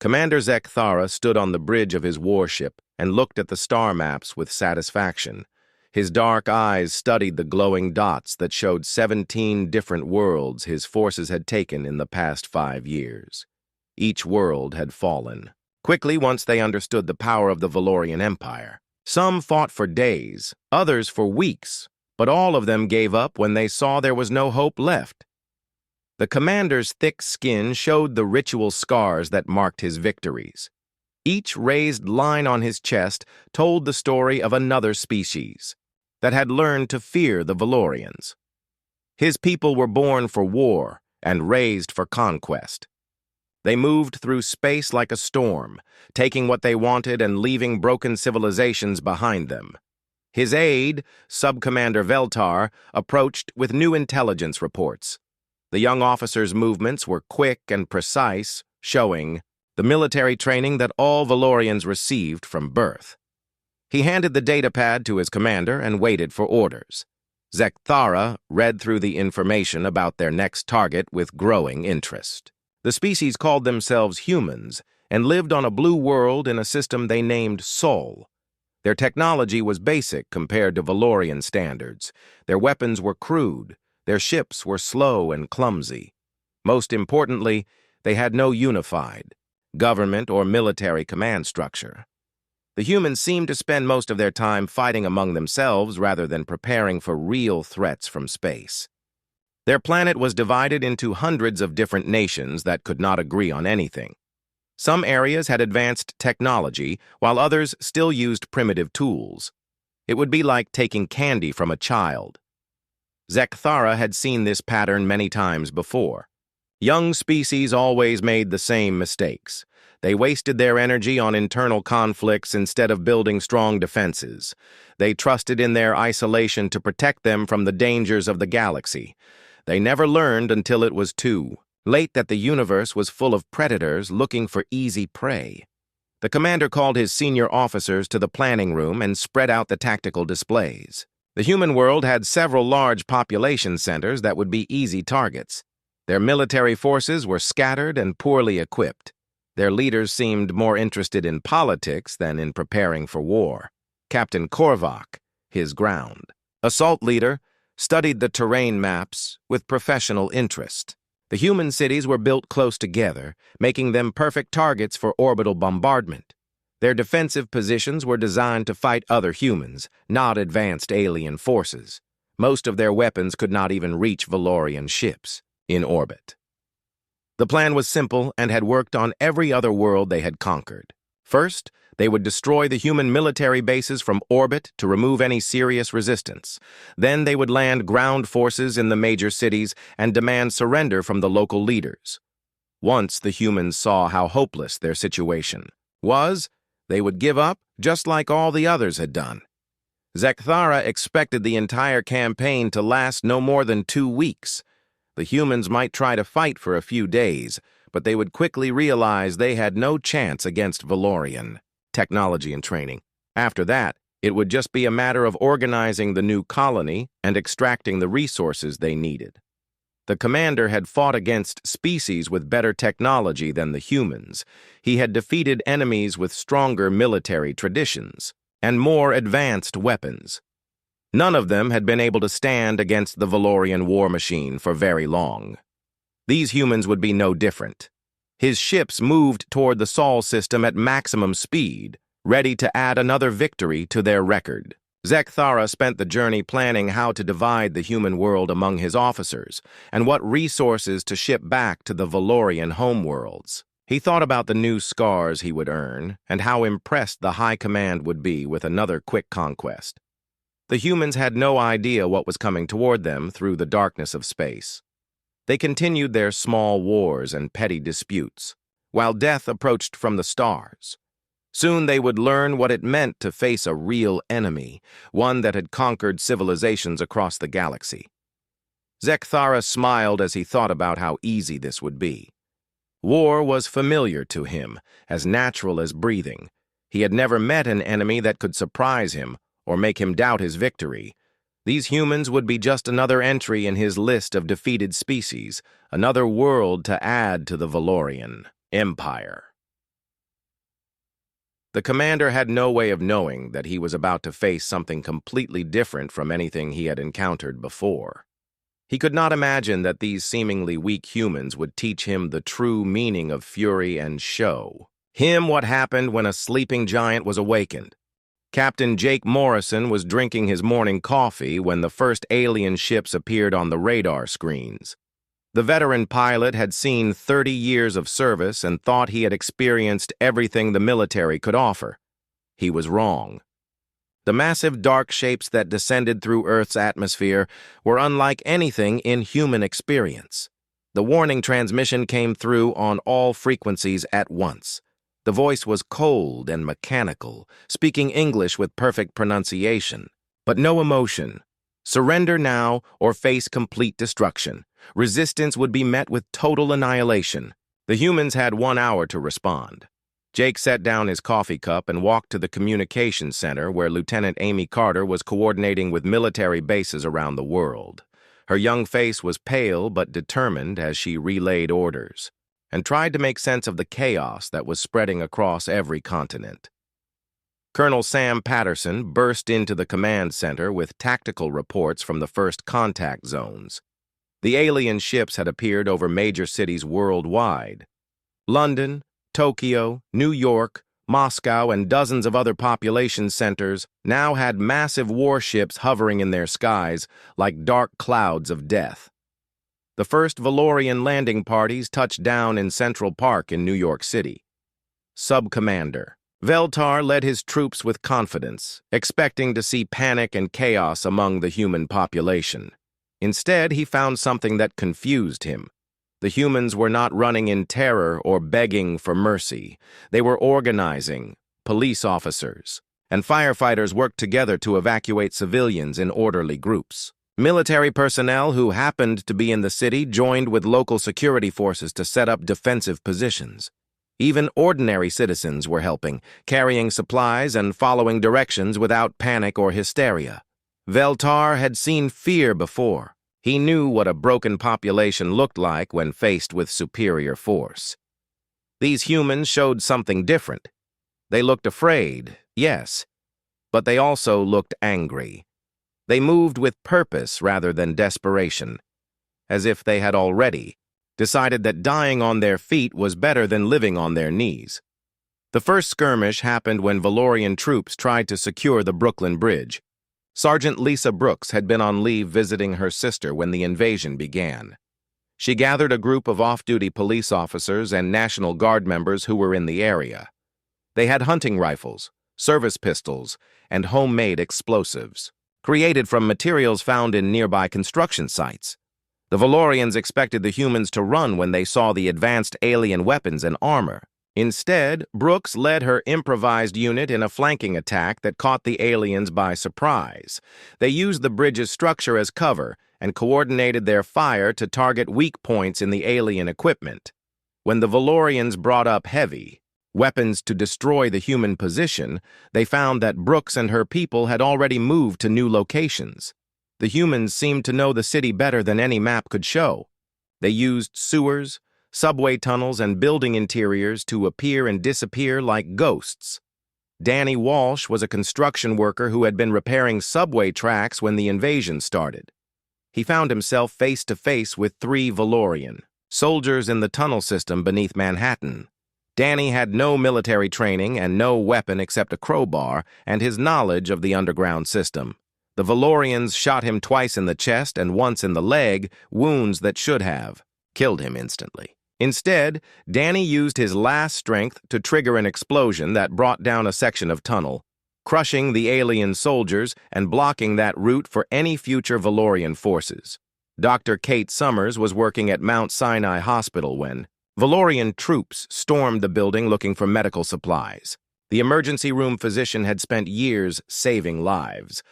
Commander Zekthara stood on the bridge of his warship and looked at the star maps with satisfaction. His dark eyes studied the glowing dots that showed 17 different worlds his forces had taken in the past 5 years. Each world had fallen quickly once they understood the power of the Valorian Empire. Some fought for days, others for weeks, but all of them gave up when they saw there was no hope left. The commander's thick skin showed the ritual scars that marked his victories. Each raised line on his chest told the story of another species that had learned to fear the Valorians. His people were born for war and raised for conquest. They moved through space like a storm, taking what they wanted and leaving broken civilizations behind them. His aide, Sub-Commander Veltar, approached with new intelligence reports. The young officer's movements were quick and precise, showing the military training that all Valorians received from birth. He handed the datapad to his commander and waited for orders. Zekthara read through the information about their next target with growing interest. The species called themselves humans and lived on a blue world in a system they named Sol. Their technology was basic compared to Valorian standards. Their weapons were crude. Their ships were slow and clumsy. Most importantly, they had no unified government or military command structure. The humans seemed to spend most of their time fighting among themselves rather than preparing for real threats from space. Their planet was divided into hundreds of different nations that could not agree on anything. Some areas had advanced technology, while others still used primitive tools. It would be like taking candy from a child. Zekthara had seen this pattern many times before. Young species always made the same mistakes. They wasted their energy on internal conflicts instead of building strong defenses. They trusted in their isolation to protect them from the dangers of the galaxy. They never learned until it was too late that the universe was full of predators looking for easy prey. The commander called his senior officers to the planning room and spread out the tactical displays. The human world had several large population centers that would be easy targets. Their military forces were scattered and poorly equipped. Their leaders seemed more interested in politics than in preparing for war. Captain Korvac, his ground assault leader, studied the terrain maps with professional interest. The human cities were built close together, making them perfect targets for orbital bombardment. Their defensive positions were designed to fight other humans, not advanced alien forces. Most of their weapons could not even reach Valorian ships in orbit. The plan was simple and had worked on every other world they had conquered. First, they would destroy the human military bases from orbit to remove any serious resistance. Then they would land ground forces in the major cities and demand surrender from the local leaders. Once the humans saw how hopeless their situation was, they would give up just like all the others had done. Zekthara expected the entire campaign to last no more than 2 weeks. The humans might try to fight for a few days, but they would quickly realize they had no chance against Valorian technology and training. After that, it would just be a matter of organizing the new colony and extracting the resources they needed. The commander had fought against species with better technology than the humans. He had defeated enemies with stronger military traditions and more advanced weapons. None of them had been able to stand against the Valorian war machine for very long. These humans would be no different. His ships moved toward the Sol system at maximum speed, ready to add another victory to their record. Zekthara spent the journey planning how to divide the human world among his officers and what resources to ship back to the Valorian homeworlds. He thought about the new scars he would earn and how impressed the High Command would be with another quick conquest. The humans had no idea what was coming toward them through the darkness of space. They continued their small wars and petty disputes, while death approached from the stars. Soon they would learn what it meant to face a real enemy, one that had conquered civilizations across the galaxy. Zekthara smiled as he thought about how easy this would be. War was familiar to him, as natural as breathing. He had never met an enemy that could surprise him or make him doubt his victory. These humans would be just another entry in his list of defeated species, another world to add to the Valorian Empire. The commander had no way of knowing that he was about to face something completely different from anything he had encountered before. He could not imagine that these seemingly weak humans would teach him the true meaning of fury and show him what happened when a sleeping giant was awakened. Captain Jake Morrison was drinking his morning coffee when the first alien ships appeared on the radar screens. The veteran pilot had seen 30 years of service and thought he had experienced everything the military could offer. He was wrong. The massive dark shapes that descended through Earth's atmosphere were unlike anything in human experience. The warning transmission came through on all frequencies at once. The voice was cold and mechanical, speaking English with perfect pronunciation, but no emotion. Surrender now or face complete destruction. Resistance would be met with total annihilation. The humans had 1 hour to respond. Jake set down his coffee cup and walked to the communications center where Lieutenant Amy Carter was coordinating with military bases around the world. Her young face was pale but determined as she relayed orders and tried to make sense of the chaos that was spreading across every continent. Colonel Sam Patterson burst into the command center with tactical reports from the first contact zones. The alien ships had appeared over major cities worldwide. London, Tokyo, New York, Moscow, and dozens of other population centers now had massive warships hovering in their skies like dark clouds of death. The first Valorian landing parties touched down in Central Park in New York City. Sub-Commander Veltar led his troops with confidence, expecting to see panic and chaos among the human population. Instead, he found something that confused him. The humans were not running in terror or begging for mercy. They were organizing. Police officers and firefighters worked together to evacuate civilians in orderly groups. Military personnel who happened to be in the city joined with local security forces to set up defensive positions. Even ordinary citizens were helping, carrying supplies and following directions without panic or hysteria. Veltar had seen fear before. He knew what a broken population looked like when faced with superior force. These humans showed something different. They looked afraid, yes, but they also looked angry. They moved with purpose rather than desperation, as if they had already decided that dying on their feet was better than living on their knees. The first skirmish happened when Valorian troops tried to secure the Brooklyn Bridge. Sergeant Lisa Brooks had been on leave visiting her sister when the invasion began. She gathered a group of off-duty police officers and National Guard members who were in the area. They had hunting rifles, service pistols, and homemade explosives, created from materials found in nearby construction sites. The Valorians expected the humans to run when they saw the advanced alien weapons and armor. Instead, Brooks led her improvised unit in a flanking attack that caught the aliens by surprise. They used the bridge's structure as cover and coordinated their fire to target weak points in the alien equipment. When the Valorians brought up heavy weapons to destroy the human position, they found that Brooks and her people had already moved to new locations. The humans seemed to know the city better than any map could show. They used sewers, subway tunnels, and building interiors to appear and disappear like ghosts. Danny Walsh was a construction worker who had been repairing subway tracks when the invasion started. He found himself face to face with 3 Valorian soldiers in the tunnel system beneath Manhattan. Danny had no military training and no weapon except a crowbar and his knowledge of the underground system. The Valorians shot him twice in the chest and once in the leg, wounds that should have killed him instantly. Instead, Danny used his last strength to trigger an explosion that brought down a section of tunnel, crushing the alien soldiers and blocking that route for any future Valorian forces. Dr. Kate Summers was working at Mount Sinai Hospital when Valorian troops stormed the building looking for medical supplies. The emergency room physician had spent years saving lives,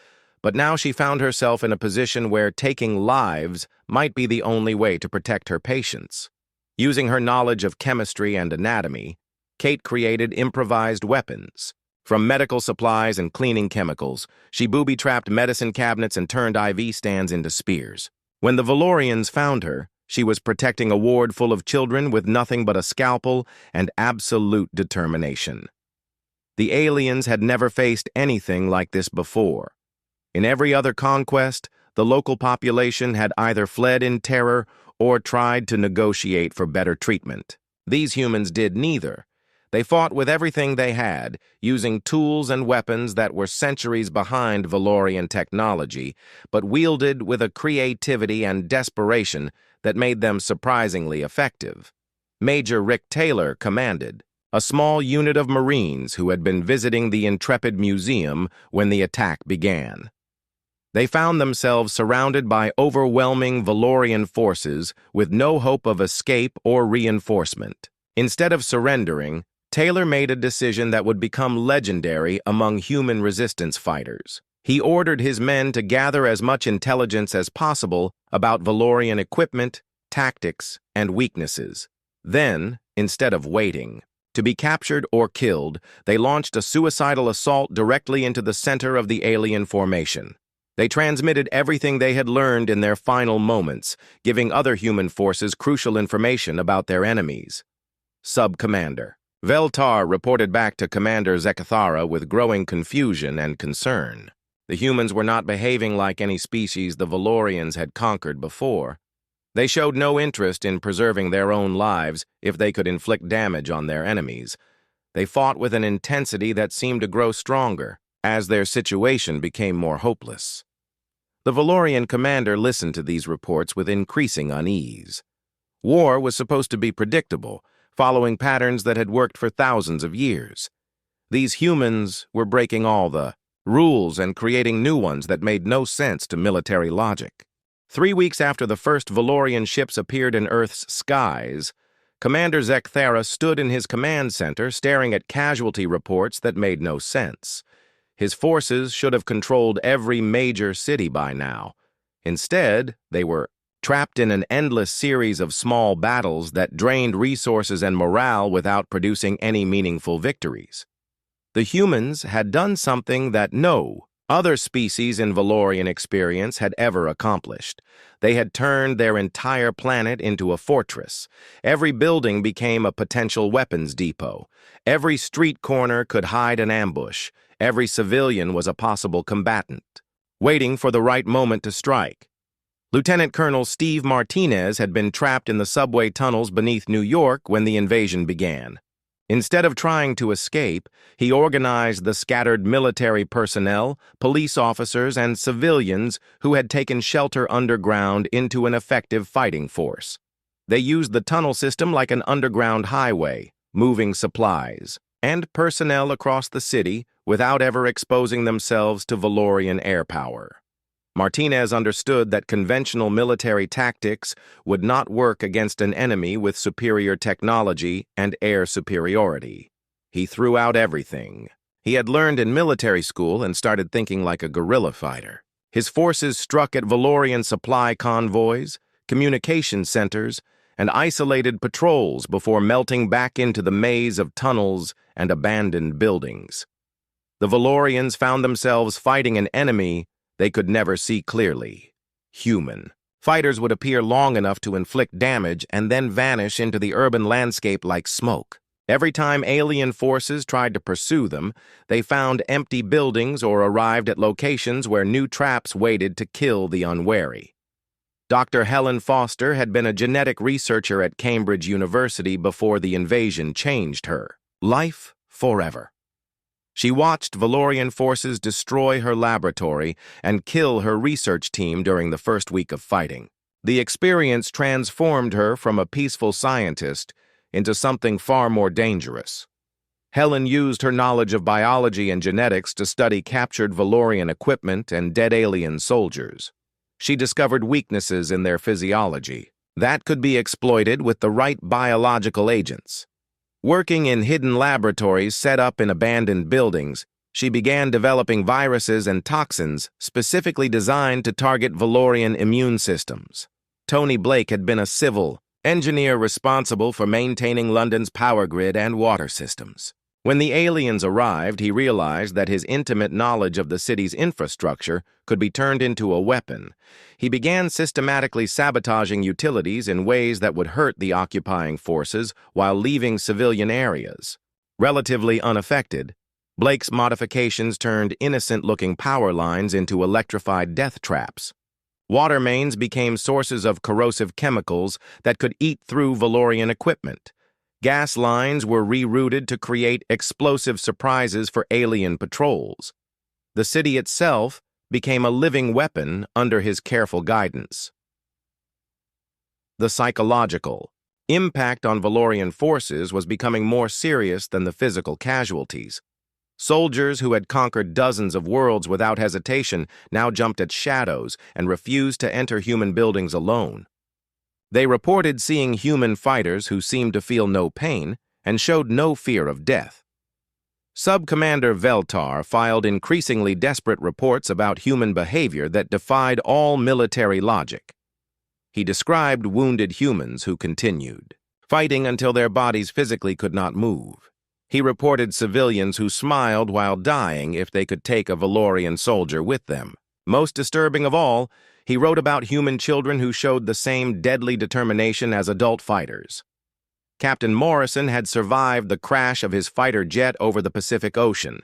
but now she found herself in a position where taking lives might be the only way to protect her patients. Using her knowledge of chemistry and anatomy, Kate created improvised weapons. From medical supplies and cleaning chemicals, she booby-trapped medicine cabinets and turned IV stands into spears. When the Valorians found her, she was protecting a ward full of children with nothing but a scalpel and absolute determination. The aliens had never faced anything like this before. In every other conquest, the local population had either fled in terror or tried to negotiate for better treatment. These humans did neither. They fought with everything they had, using tools and weapons that were centuries behind Valorian technology, but wielded with a creativity and desperation that made them surprisingly effective. Major Rick Taylor commanded a small unit of Marines who had been visiting the Intrepid Museum when the attack began. They found themselves surrounded by overwhelming Valorian forces with no hope of escape or reinforcement. Instead of surrendering, Taylor made a decision that would become legendary among human resistance fighters. He ordered his men to gather as much intelligence as possible about Valorian equipment, tactics, and weaknesses. Then, instead of waiting to be captured or killed, they launched a suicidal assault directly into the center of the alien formation. They transmitted everything they had learned in their final moments, giving other human forces crucial information about their enemies. Sub-Commander Veltar reported back to Commander Zekathara with growing confusion and concern. The humans were not behaving like any species the Valorians had conquered before. They showed no interest in preserving their own lives if they could inflict damage on their enemies. They fought with an intensity that seemed to grow stronger as their situation became more hopeless. The Valorian commander listened to these reports with increasing unease. War was supposed to be predictable, following patterns that had worked for thousands of years. These humans were breaking all the rules and creating new ones that made no sense to military logic. 3 weeks after the first Valorian ships appeared in Earth's skies, Commander Zekathara stood in his command center staring at casualty reports that made no sense. His forces should have controlled every major city by now. Instead, they were trapped in an endless series of small battles that drained resources and morale without producing any meaningful victories. The humans had done something that no other species in Valorian experience had ever accomplished. They had turned their entire planet into a fortress. Every building became a potential weapons depot. Every street corner could hide an ambush. Every civilian was a possible combatant, waiting for the right moment to strike. Lieutenant Colonel Steve Martinez had been trapped in the subway tunnels beneath New York when the invasion began. Instead of trying to escape, he organized the scattered military personnel, police officers, and civilians who had taken shelter underground into an effective fighting force. They used the tunnel system like an underground highway, moving supplies and personnel across the city without ever exposing themselves to Valorian air power. Martinez understood that conventional military tactics would not work against an enemy with superior technology and air superiority. He threw out everything he had learned in military school and started thinking like a guerrilla fighter. His forces struck at Valorian supply convoys, communication centers, and isolated patrols before melting back into the maze of tunnels and abandoned buildings. The Valorians found themselves fighting an enemy they could never see clearly: human. Fighters would appear long enough to inflict damage and then vanish into the urban landscape like smoke. Every time alien forces tried to pursue them, they found empty buildings or arrived at locations where new traps waited to kill the unwary. Dr. Helen Foster had been a genetic researcher at Cambridge University before the invasion changed her life forever. She watched Valorian forces destroy her laboratory and kill her research team during the first week of fighting. The experience transformed her from a peaceful scientist into something far more dangerous. Helen used her knowledge of biology and genetics to study captured Valorian equipment and dead alien soldiers. She discovered weaknesses in their physiology that could be exploited with the right biological agents. Working in hidden laboratories set up in abandoned buildings, she began developing viruses and toxins specifically designed to target Valorian immune systems. Tony Blake had been a civil engineer responsible for maintaining London's power grid and water systems. When the aliens arrived, he realized that his intimate knowledge of the city's infrastructure could be turned into a weapon. He began systematically sabotaging utilities in ways that would hurt the occupying forces while leaving civilian areas relatively unaffected. Blake's modifications turned innocent-looking power lines into electrified death traps. Water mains became sources of corrosive chemicals that could eat through Valorian equipment. Gas lines were rerouted to create explosive surprises for alien patrols. The city itself became a living weapon under his careful guidance. The psychological impact on Valorian forces was becoming more serious than the physical casualties. Soldiers who had conquered dozens of worlds without hesitation now jumped at shadows and refused to enter human buildings alone. They reported seeing human fighters who seemed to feel no pain and showed no fear of death. Sub-Commander Veltar filed increasingly desperate reports about human behavior that defied all military logic. He described wounded humans who continued, fighting until their bodies physically could not move. He reported civilians who smiled while dying if they could take a Valorian soldier with them. Most disturbing of all, he wrote about human children who showed the same deadly determination as adult fighters. Captain Morrison had survived the crash of his fighter jet over the Pacific Ocean.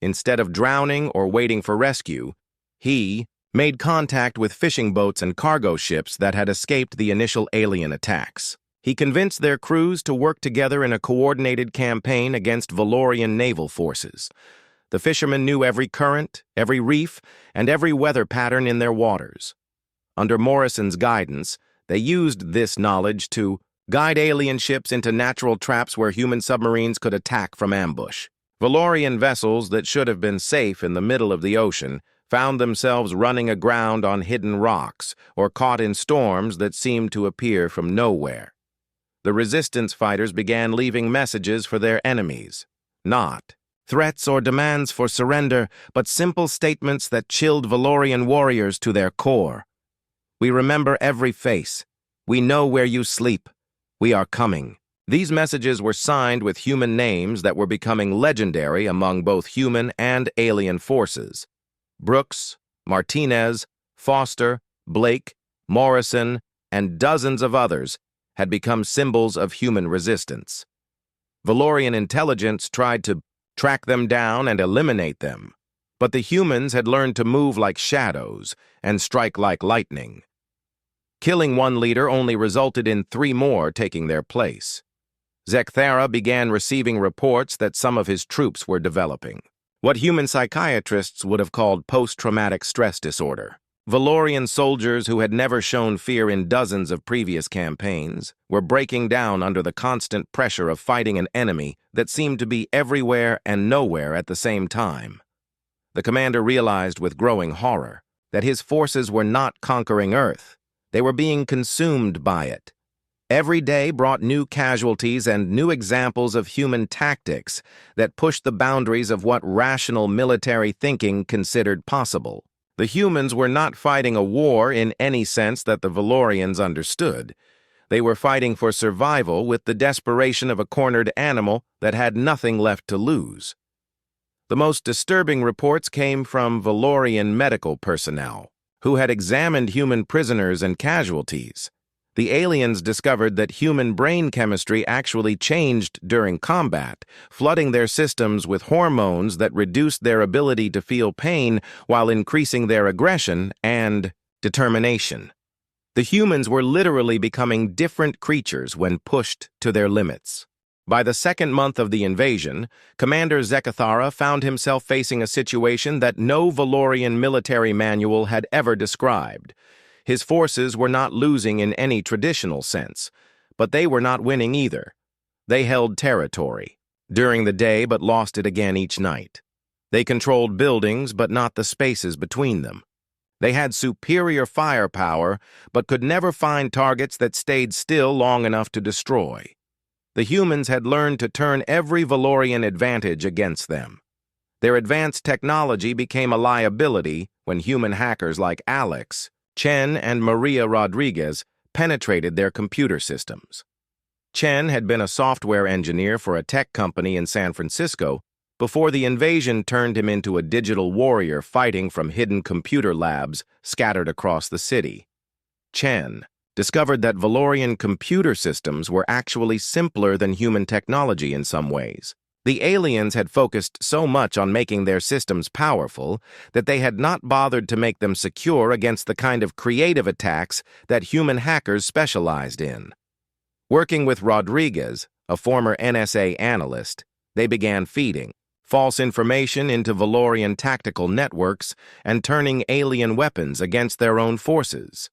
Instead of drowning or waiting for rescue, he made contact with fishing boats and cargo ships that had escaped the initial alien attacks. He convinced their crews to work together in a coordinated campaign against Valorian naval forces. The fishermen knew every current, every reef, and every weather pattern in their waters. Under Morrison's guidance, they used this knowledge to guide alien ships into natural traps where human submarines could attack from ambush. Valorian vessels that should have been safe in the middle of the ocean found themselves running aground on hidden rocks or caught in storms that seemed to appear from nowhere. The resistance fighters began leaving messages for their enemies. Not threats or demands for surrender, but simple statements that chilled Valorian warriors to their core. We remember every face. We know where you sleep. We are coming. These messages were signed with human names that were becoming legendary among both human and alien forces. Brooks, Martinez, Foster, Blake, Morrison, and dozens of others had become symbols of human resistance. Valorian intelligence tried to track them down and eliminate them, but the humans had learned to move like shadows and strike like lightning. Killing one leader only resulted in 3 more taking their place. Zekthera began receiving reports that some of his troops were developing what human psychiatrists would have called post-traumatic stress disorder. Valorian soldiers who had never shown fear in dozens of previous campaigns were breaking down under the constant pressure of fighting an enemy that seemed to be everywhere and nowhere at the same time. The commander realized with growing horror that his forces were not conquering Earth. They were being consumed by it. Every day brought new casualties and new examples of human tactics that pushed the boundaries of what rational military thinking considered possible. The humans were not fighting a war in any sense that the Valorians understood. They were fighting for survival with the desperation of a cornered animal that had nothing left to lose. The most disturbing reports came from Valorian medical personnel, who had examined human prisoners and casualties. The aliens discovered that human brain chemistry actually changed during combat, flooding their systems with hormones that reduced their ability to feel pain while increasing their aggression and determination. The humans were literally becoming different creatures when pushed to their limits. By the 2nd month of the invasion, Commander Zekthara found himself facing a situation that no Valorian military manual had ever described. His forces were not losing in any traditional sense, but they were not winning either. They held territory during the day but lost it again each night. They controlled buildings but not the spaces between them. They had superior firepower but could never find targets that stayed still long enough to destroy. The humans had learned to turn every Valorian advantage against them. Their advanced technology became a liability when human hackers like Alex, Chen, and Maria Rodriguez penetrated their computer systems. Chen had been a software engineer for a tech company in San Francisco before the invasion turned him into a digital warrior fighting from hidden computer labs scattered across the city. Chen discovered that Valorian computer systems were actually simpler than human technology in some ways. The aliens had focused so much on making their systems powerful that they had not bothered to make them secure against the kind of creative attacks that human hackers specialized in. Working with Rodriguez, a former NSA analyst, they began feeding false information into Valorian tactical networks and turning alien weapons against their own forces.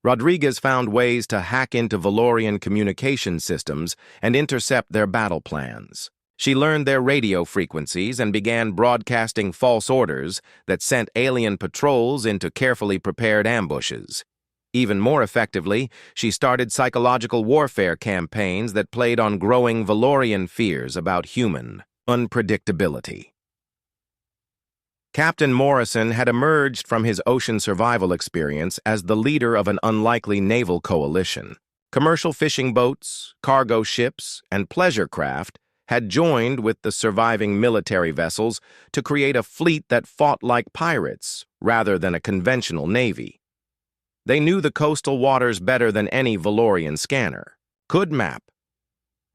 Rodriguez found ways to hack into Valorian communication systems and intercept their battle plans. She learned their radio frequencies and began broadcasting false orders that sent alien patrols into carefully prepared ambushes. Even more effectively, she started psychological warfare campaigns that played on growing Valorian fears about human unpredictability. Captain Morrison had emerged from his ocean survival experience as the leader of an unlikely naval coalition. Commercial fishing boats, cargo ships, and pleasure craft had joined with the surviving military vessels to create a fleet that fought like pirates rather than a conventional navy. They knew the coastal waters better than any Valorian scanner could map,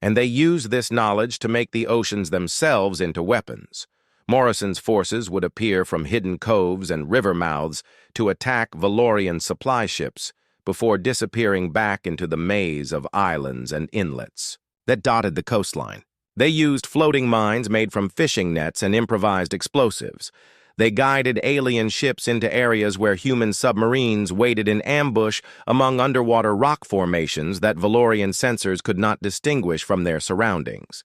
and they used this knowledge to make the oceans themselves into weapons. Morrison's forces would appear from hidden coves and river mouths to attack Valorian supply ships before disappearing back into the maze of islands and inlets that dotted the coastline. They used floating mines made from fishing nets and improvised explosives. They guided alien ships into areas where human submarines waited in ambush among underwater rock formations that Valorian sensors could not distinguish from their surroundings.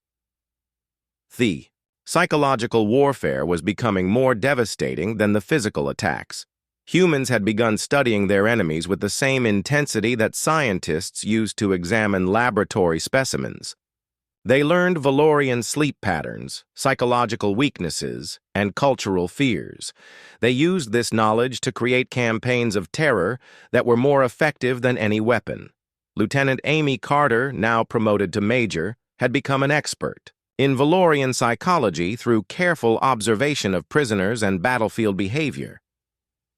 The psychological warfare was becoming more devastating than the physical attacks. Humans had begun studying their enemies with the same intensity that scientists used to examine laboratory specimens. They learned Valorian sleep patterns, psychological weaknesses, and cultural fears. They used this knowledge to create campaigns of terror that were more effective than any weapon. Lieutenant Amy Carter, now promoted to major, had become an expert in Valorian psychology through careful observation of prisoners and battlefield behavior.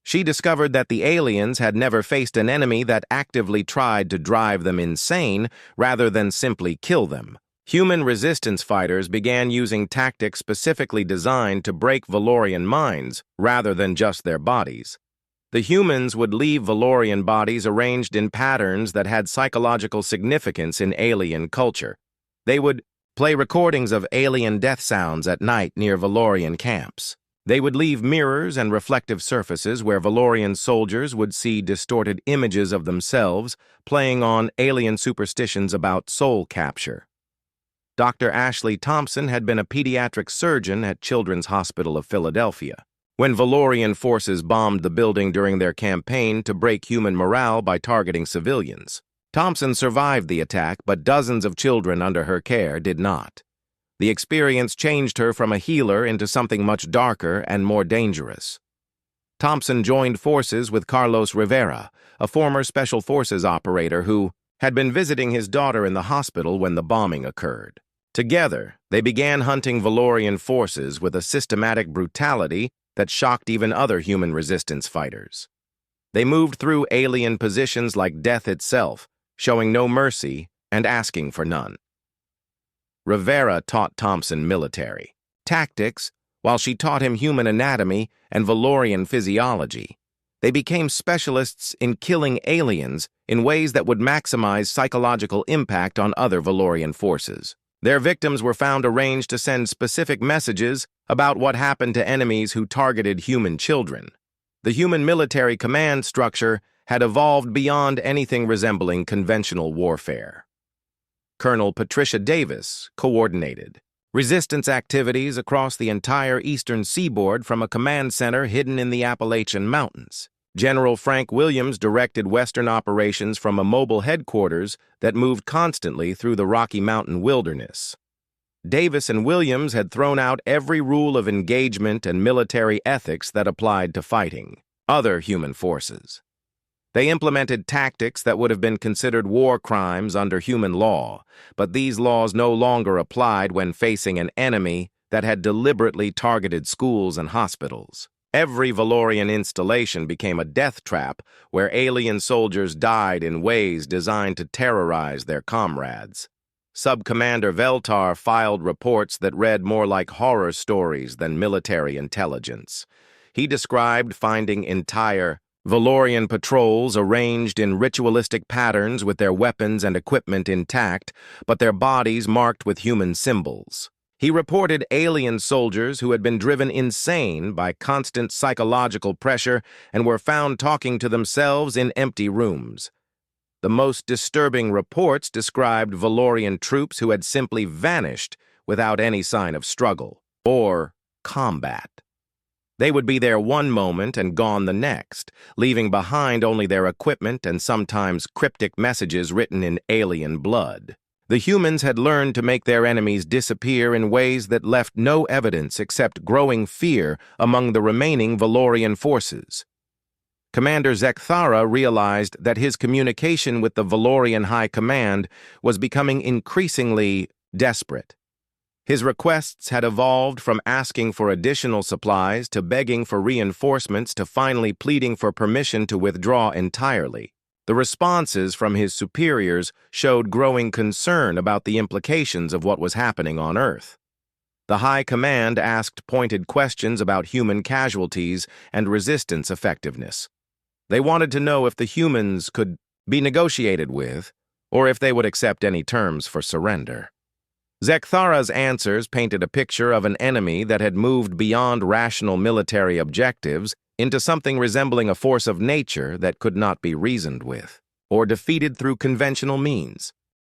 She discovered that the aliens had never faced an enemy that actively tried to drive them insane rather than simply kill them. Human resistance fighters began using tactics specifically designed to break Valorian minds rather than just their bodies. The humans would leave Valorian bodies arranged in patterns that had psychological significance in alien culture. They would play recordings of alien death sounds at night near Valorian camps. They would leave mirrors and reflective surfaces where Valorian soldiers would see distorted images of themselves, playing on alien superstitions about soul capture. Dr. Ashley Thompson had been a pediatric surgeon at Children's Hospital of Philadelphia. When Valorian forces bombed the building during their campaign to break human morale by targeting civilians, Thompson survived the attack, but dozens of children under her care did not. The experience changed her from a healer into something much darker and more dangerous. Thompson joined forces with Carlos Rivera, a former Special Forces operator who had been visiting his daughter in the hospital when the bombing occurred. Together, they began hunting Valorian forces with a systematic brutality that shocked even other human resistance fighters. They moved through alien positions like death itself, showing no mercy and asking for none. Rivera taught Thompson military tactics, while she taught him human anatomy and Valorian physiology. They became specialists in killing aliens in ways that would maximize psychological impact on other Valorian forces. Their victims were found arranged to send specific messages about what happened to enemies who targeted human children. The human military command structure had evolved beyond anything resembling conventional warfare. Colonel Patricia Davis coordinated resistance activities across the entire eastern seaboard from a command center hidden in the Appalachian Mountains. General Frank Williams directed Western operations from a mobile headquarters that moved constantly through the Rocky Mountain wilderness. Davis and Williams had thrown out every rule of engagement and military ethics that applied to fighting other human forces. They implemented tactics that would have been considered war crimes under human law, but these laws no longer applied when facing an enemy that had deliberately targeted schools and hospitals. Every Valorian installation became a death trap where alien soldiers died in ways designed to terrorize their comrades. Sub-Commander Veltar filed reports that read more like horror stories than military intelligence. He described finding entire Valorian patrols arranged in ritualistic patterns with their weapons and equipment intact, but their bodies marked with human symbols. He reported alien soldiers who had been driven insane by constant psychological pressure and were found talking to themselves in empty rooms. The most disturbing reports described Valorian troops who had simply vanished without any sign of struggle or combat. They would be there one moment and gone the next, leaving behind only their equipment and sometimes cryptic messages written in alien blood. The humans had learned to make their enemies disappear in ways that left no evidence except growing fear among the remaining Valorian forces. Commander Zekthara realized that his communication with the Valorian High Command was becoming increasingly desperate. His requests had evolved from asking for additional supplies to begging for reinforcements to finally pleading for permission to withdraw entirely. The responses from his superiors showed growing concern about the implications of what was happening on Earth. The High Command asked pointed questions about human casualties and resistance effectiveness. They wanted to know if the humans could be negotiated with, or if they would accept any terms for surrender. Zekthara's answers painted a picture of an enemy that had moved beyond rational military objectives into something resembling a force of nature that could not be reasoned with, or defeated through conventional means.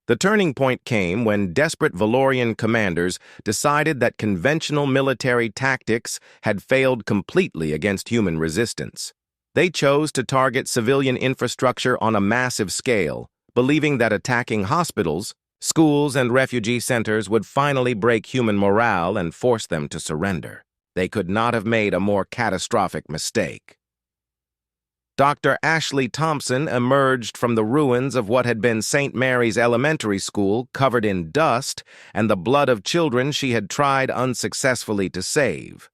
The turning point came when desperate Valorian commanders decided that conventional military tactics had failed completely against human resistance. They chose to target civilian infrastructure on a massive scale, believing that attacking hospitals, schools, and refugee centers would finally break human morale and force them to surrender. They could not have made a more catastrophic mistake. Dr. Ashley Thompson emerged from the ruins of what had been St. Mary's Elementary School, covered in dust and the blood of children she had tried unsuccessfully to save.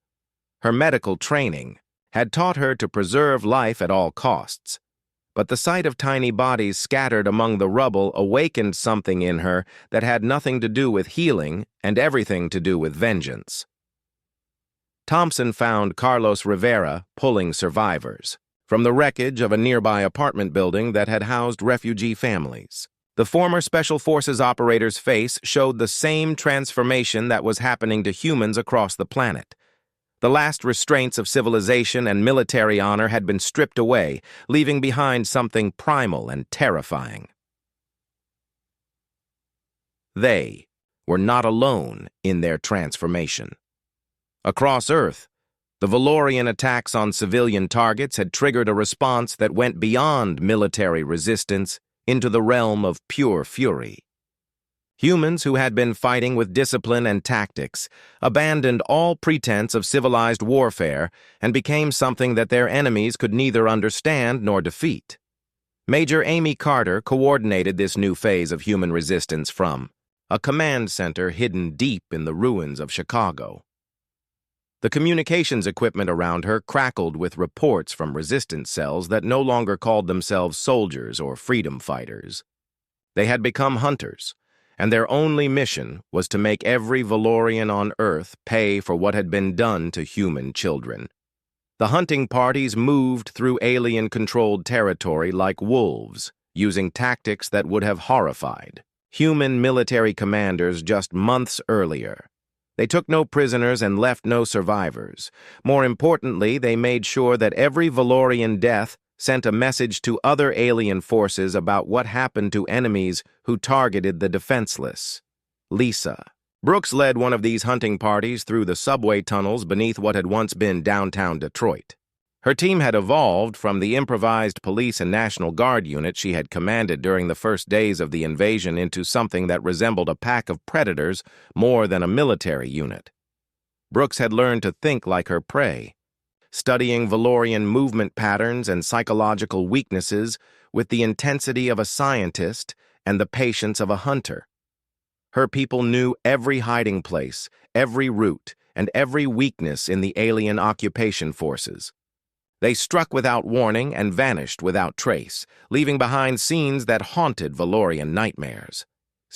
Her medical training had taught her to preserve life at all costs, but the sight of tiny bodies scattered among the rubble awakened something in her that had nothing to do with healing and everything to do with vengeance. Thompson found Carlos Rivera pulling survivors from the wreckage of a nearby apartment building that had housed refugee families. The former Special Forces operator's face showed the same transformation that was happening to humans across the planet. The last restraints of civilization and military honor had been stripped away, leaving behind something primal and terrifying. They were not alone in their transformation. Across Earth, the Valorian attacks on civilian targets had triggered a response that went beyond military resistance into the realm of pure fury. Humans who had been fighting with discipline and tactics abandoned all pretense of civilized warfare and became something that their enemies could neither understand nor defeat. Major Amy Carter coordinated this new phase of human resistance from a command center hidden deep in the ruins of Chicago. The communications equipment around her crackled with reports from resistance cells that no longer called themselves soldiers or freedom fighters. They had become hunters, and their only mission was to make every Valorian on Earth pay for what had been done to human children. The hunting parties moved through alien-controlled territory like wolves, using tactics that would have horrified human military commanders just months earlier. They took no prisoners and left no survivors. More importantly, they made sure that every Valorian death sent a message to other alien forces about what happened to enemies who targeted the defenseless. Lisa Brooks led one of these hunting parties through the subway tunnels beneath what had once been downtown Detroit. Her team had evolved from the improvised police and National Guard unit she had commanded during the first days of the invasion into something that resembled a pack of predators more than a military unit. Brooks had learned to think like her prey, studying Valorian movement patterns and psychological weaknesses with the intensity of a scientist and the patience of a hunter. Her people knew every hiding place, every route, and every weakness in the alien occupation forces. They struck without warning and vanished without trace, leaving behind scenes that haunted Valorian nightmares.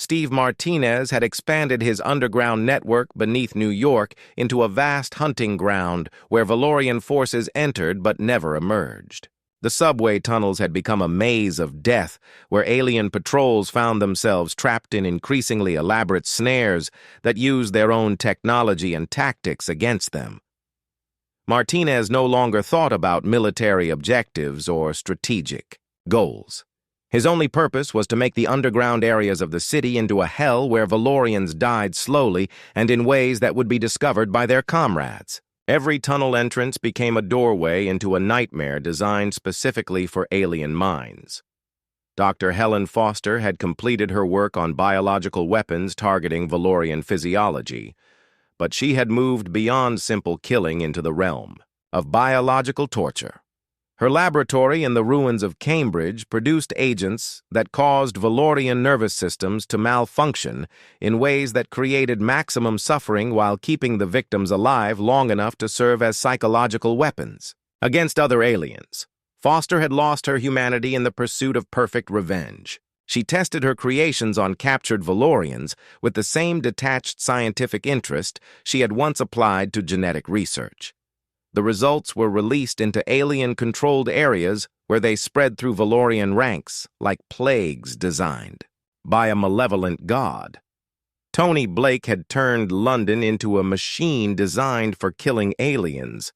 Steve Martinez had expanded his underground network beneath New York into a vast hunting ground where Valorian forces entered but never emerged. The subway tunnels had become a maze of death, where alien patrols found themselves trapped in increasingly elaborate snares that used their own technology and tactics against them. Martinez no longer thought about military objectives or strategic goals. His only purpose was to make the underground areas of the city into a hell where Valorians died slowly and in ways that would be discovered by their comrades. Every tunnel entrance became a doorway into a nightmare designed specifically for alien minds. Dr. Helen Foster had completed her work on biological weapons targeting Valorian physiology, but she had moved beyond simple killing into the realm of biological torture. Her laboratory in the ruins of Cambridge produced agents that caused Valorian nervous systems to malfunction in ways that created maximum suffering while keeping the victims alive long enough to serve as psychological weapons against other aliens. Foster had lost her humanity in the pursuit of perfect revenge. She tested her creations on captured Valorians with the same detached scientific interest she had once applied to genetic research. The results were released into alien-controlled areas where they spread through Valorian ranks like plagues designed by a malevolent god. Tony Blake had turned London into a machine designed for killing aliens.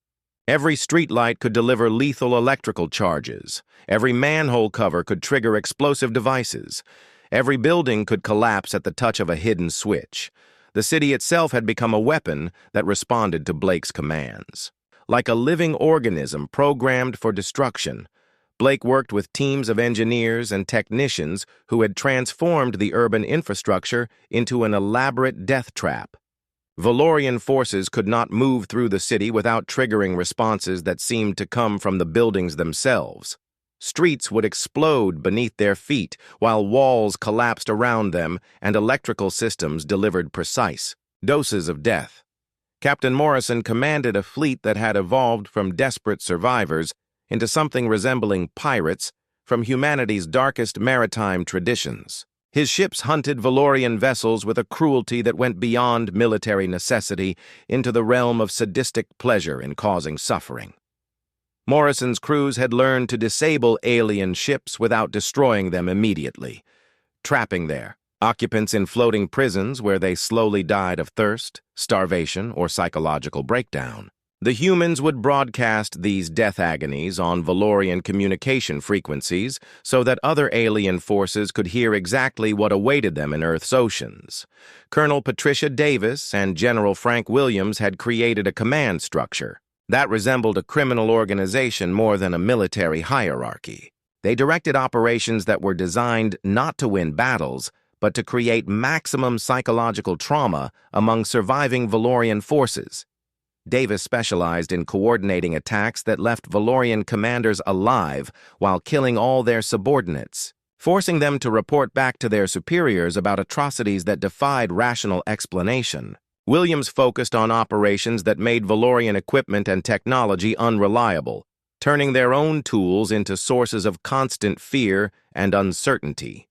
Every streetlight could deliver lethal electrical charges. Every manhole cover could trigger explosive devices. Every building could collapse at the touch of a hidden switch. The city itself had become a weapon that responded to Blake's commands. Like a living organism programmed for destruction, Blake worked with teams of engineers and technicians who had transformed the urban infrastructure into an elaborate death trap. Valorian forces could not move through the city without triggering responses that seemed to come from the buildings themselves. Streets would explode beneath their feet while walls collapsed around them and electrical systems delivered precise doses of death. Captain Morrison commanded a fleet that had evolved from desperate survivors into something resembling pirates from humanity's darkest maritime traditions. His ships hunted Valorian vessels with a cruelty that went beyond military necessity into the realm of sadistic pleasure in causing suffering. Morrison's crews had learned to disable alien ships without destroying them immediately, trapping their occupants in floating prisons where they slowly died of thirst, starvation, or psychological breakdown. The humans would broadcast these death agonies on Valorian communication frequencies so that other alien forces could hear exactly what awaited them in Earth's oceans. Colonel Patricia Davis and General Frank Williams had created a command structure that resembled a criminal organization more than a military hierarchy. They directed operations that were designed not to win battles, but to create maximum psychological trauma among surviving Valorian forces. Davis specialized in coordinating attacks that left Valorian commanders alive while killing all their subordinates, forcing them to report back to their superiors about atrocities that defied rational explanation. Williams focused on operations that made Valorian equipment and technology unreliable, turning their own tools into sources of constant fear and uncertainty.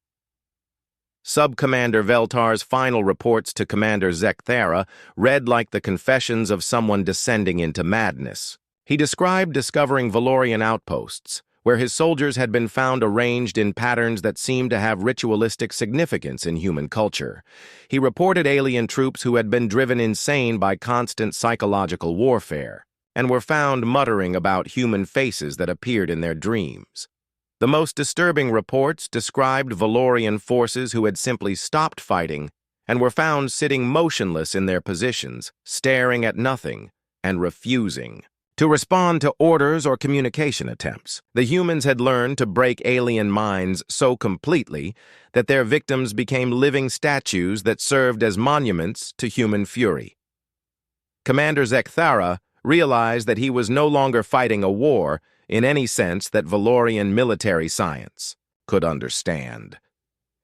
Sub-Commander Veltar's final reports to Commander Zekthara read like the confessions of someone descending into madness. He described discovering Valorian outposts, where his soldiers had been found arranged in patterns that seemed to have ritualistic significance in human culture. He reported alien troops who had been driven insane by constant psychological warfare, and were found muttering about human faces that appeared in their dreams. The most disturbing reports described Valorian forces who had simply stopped fighting and were found sitting motionless in their positions, staring at nothing and refusing to respond to orders or communication attempts. The humans had learned to break alien minds so completely that their victims became living statues that served as monuments to human fury. Commander Zekthara realized that he was no longer fighting a war in any sense that Valorian military science could understand.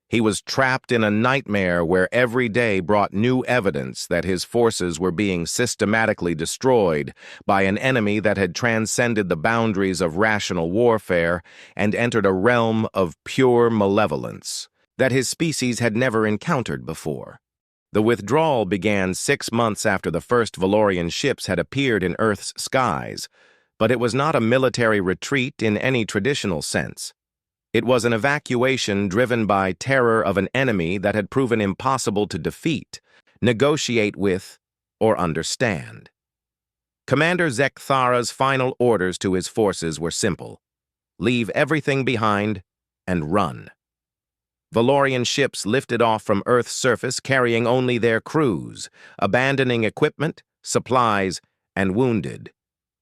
He was trapped in a nightmare where every day brought new evidence that his forces were being systematically destroyed by an enemy that had transcended the boundaries of rational warfare and entered a realm of pure malevolence. that his species had never encountered before. The withdrawal began 6 months after the first Valorian ships had appeared in Earth's skies, but it was not a military retreat in any traditional sense. It was an evacuation driven by terror of an enemy that had proven impossible to defeat, negotiate with, or understand. Commander Zekthara's final orders to his forces were simple: leave everything behind and run. Valorian ships lifted off from Earth's surface carrying only their crews, abandoning equipment, supplies, and wounded.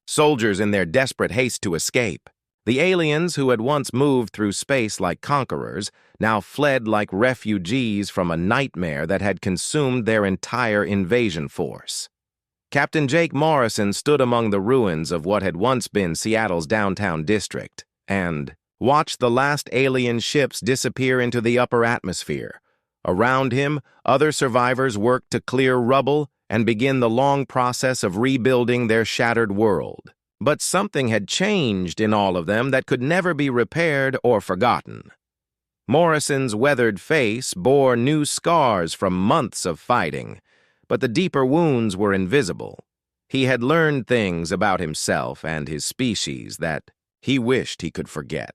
Soldiers in their desperate haste to escape. The aliens who had once moved through space like conquerors now fled like refugees from a nightmare that had consumed their entire invasion force. Captain Jake Morrison stood among the ruins of what had once been Seattle's downtown district and watched the last alien ships disappear into the upper atmosphere. Around him, other survivors worked to clear rubble and begin the long process of rebuilding their shattered world. But something had changed in all of them that could never be repaired or forgotten. Morrison's weathered face bore new scars from months of fighting, but the deeper wounds were invisible. He had learned things about himself and his species that he wished he could forget.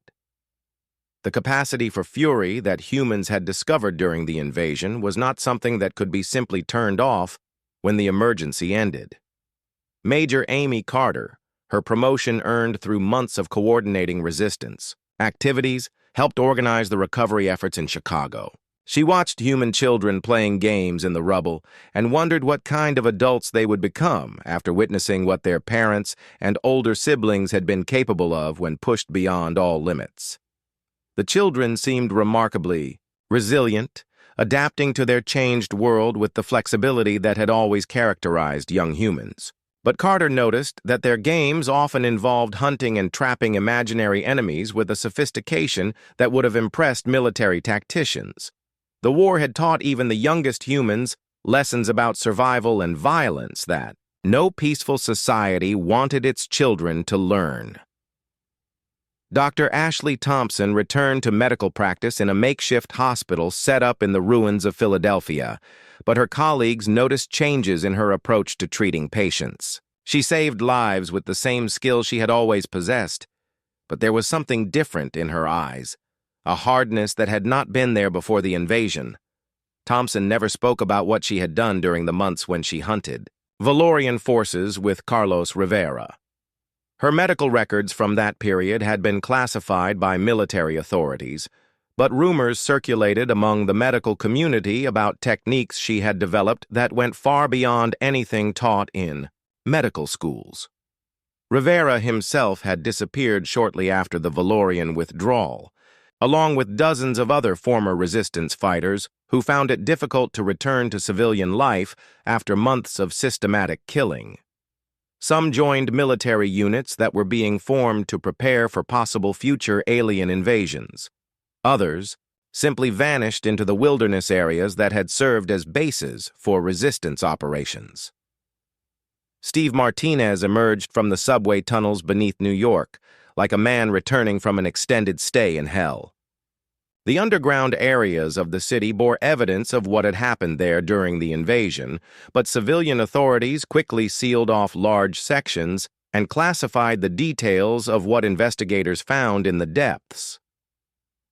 The capacity for fury that humans had discovered during the invasion was not something that could be simply turned off when the emergency ended. Major Amy Carter, her promotion earned through months of coordinating resistance activities, helped organize the recovery efforts in Chicago. She watched human children playing games in the rubble and wondered what kind of adults they would become after witnessing what their parents and older siblings had been capable of when pushed beyond all limits. The children seemed remarkably resilient, adapting to their changed world with the flexibility that had always characterized young humans. But Carter noticed that their games often involved hunting and trapping imaginary enemies with a sophistication that would have impressed military tacticians. The war had taught even the youngest humans lessons about survival and violence that no peaceful society wanted its children to learn. Dr. Ashley Thompson returned to medical practice in a makeshift hospital set up in the ruins of Philadelphia, but her colleagues noticed changes in her approach to treating patients. She saved lives with the same skill she had always possessed, but there was something different in her eyes, a hardness that had not been there before the invasion. Thompson never spoke about what she had done during the months when she hunted Valorian forces with Carlos Rivera. Her medical records from that period had been classified by military authorities, but rumors circulated among the medical community about techniques she had developed that went far beyond anything taught in medical schools. Rivera himself had disappeared shortly after the Valorian withdrawal, along with dozens of other former resistance fighters who found it difficult to return to civilian life after months of systematic killing. Some joined military units that were being formed to prepare for possible future alien invasions. Others simply vanished into the wilderness areas that had served as bases for resistance operations. Steve Martinez emerged from the subway tunnels beneath New York, like a man returning from an extended stay in hell. The underground areas of the city bore evidence of what had happened there during the invasion, but civilian authorities quickly sealed off large sections and classified the details of what investigators found in the depths.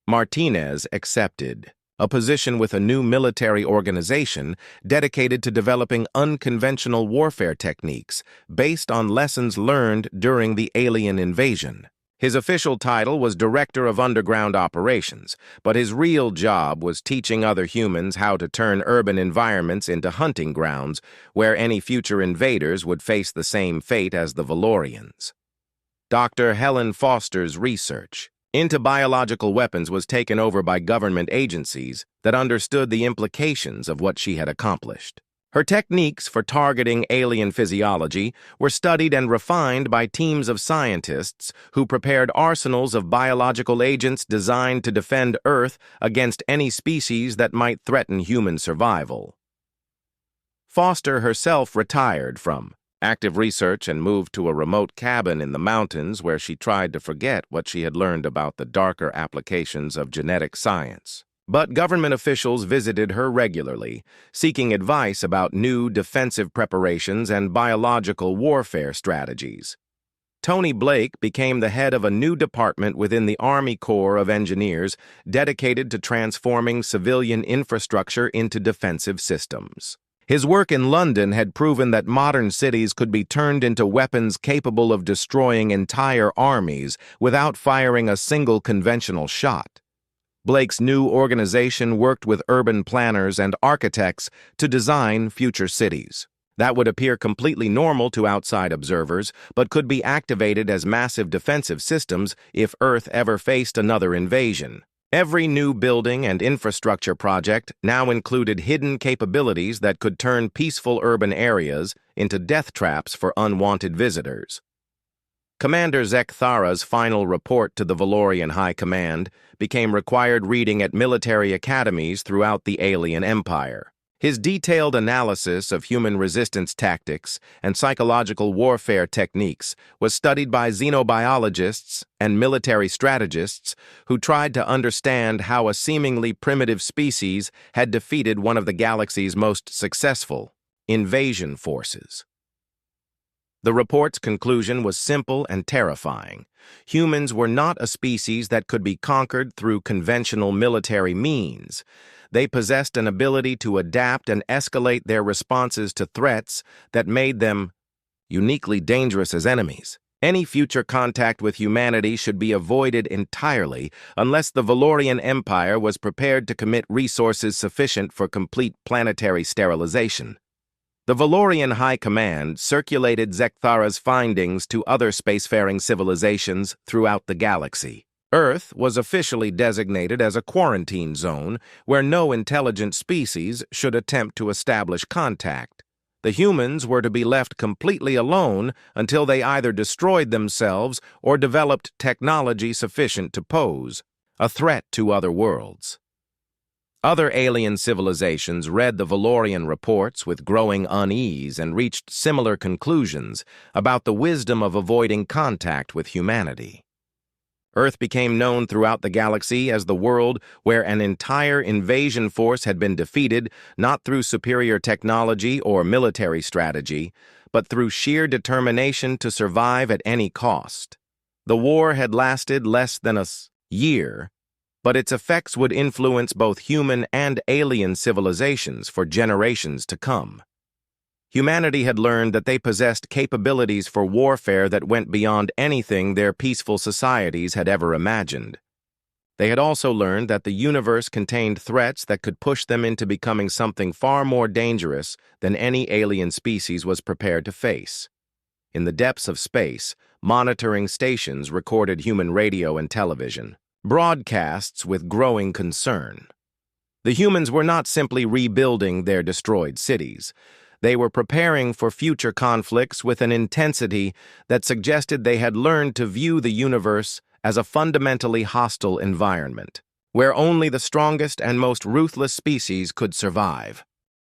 Martinez accepted a position with a new military organization dedicated to developing unconventional warfare techniques based on lessons learned during the alien invasion. His official title was Director of Underground Operations, but his real job was teaching other humans how to turn urban environments into hunting grounds where any future invaders would face the same fate as the Valorians. Dr. Helen Foster's research into biological weapons was taken over by government agencies that understood the implications of what she had accomplished. Her techniques for targeting alien physiology were studied and refined by teams of scientists who prepared arsenals of biological agents designed to defend Earth against any species that might threaten human survival. Foster herself retired from active research and moved to a remote cabin in the mountains where she tried to forget what she had learned about the darker applications of genetic science. But government officials visited her regularly, seeking advice about new defensive preparations and biological warfare strategies. Tony Blake became the head of a new department within the Army Corps of Engineers dedicated to transforming civilian infrastructure into defensive systems. His work in London had proven that modern cities could be turned into weapons capable of destroying entire armies without firing a single conventional shot. Blake's new organization worked with urban planners and architects to design future cities that would appear completely normal to outside observers, but could be activated as massive defensive systems if Earth ever faced another invasion. Every new building and infrastructure project now included hidden capabilities that could turn peaceful urban areas into death traps for unwanted visitors. Commander Zekthara's final report to the Valorian High Command became required reading at military academies throughout the alien empire. His detailed analysis of human resistance tactics and psychological warfare techniques was studied by xenobiologists and military strategists who tried to understand how a seemingly primitive species had defeated one of the galaxy's most successful invasion forces. The report's conclusion was simple and terrifying. Humans were not a species that could be conquered through conventional military means. They possessed an ability to adapt and escalate their responses to threats that made them uniquely dangerous as enemies. Any future contact with humanity should be avoided entirely unless the Valorian Empire was prepared to commit resources sufficient for complete planetary sterilization. The Valorian High Command circulated Zekthara's findings to other spacefaring civilizations throughout the galaxy. Earth was officially designated as a quarantine zone where no intelligent species should attempt to establish contact. The humans were to be left completely alone until they either destroyed themselves or developed technology sufficient to pose a threat to other worlds. Other alien civilizations read the Valorian reports with growing unease and reached similar conclusions about the wisdom of avoiding contact with humanity. Earth became known throughout the galaxy as the world where an entire invasion force had been defeated not through superior technology or military strategy, but through sheer determination to survive at any cost. The war had lasted less than a year, but its effects would influence both human and alien civilizations for generations to come. Humanity had learned that they possessed capabilities for warfare that went beyond anything their peaceful societies had ever imagined. They had also learned that the universe contained threats that could push them into becoming something far more dangerous than any alien species was prepared to face. In the depths of space, monitoring stations recorded human radio and television broadcasts with growing concern. The humans were not simply rebuilding their destroyed cities. They were preparing for future conflicts with an intensity that suggested they had learned to view the universe as a fundamentally hostile environment, where only the strongest and most ruthless species could survive.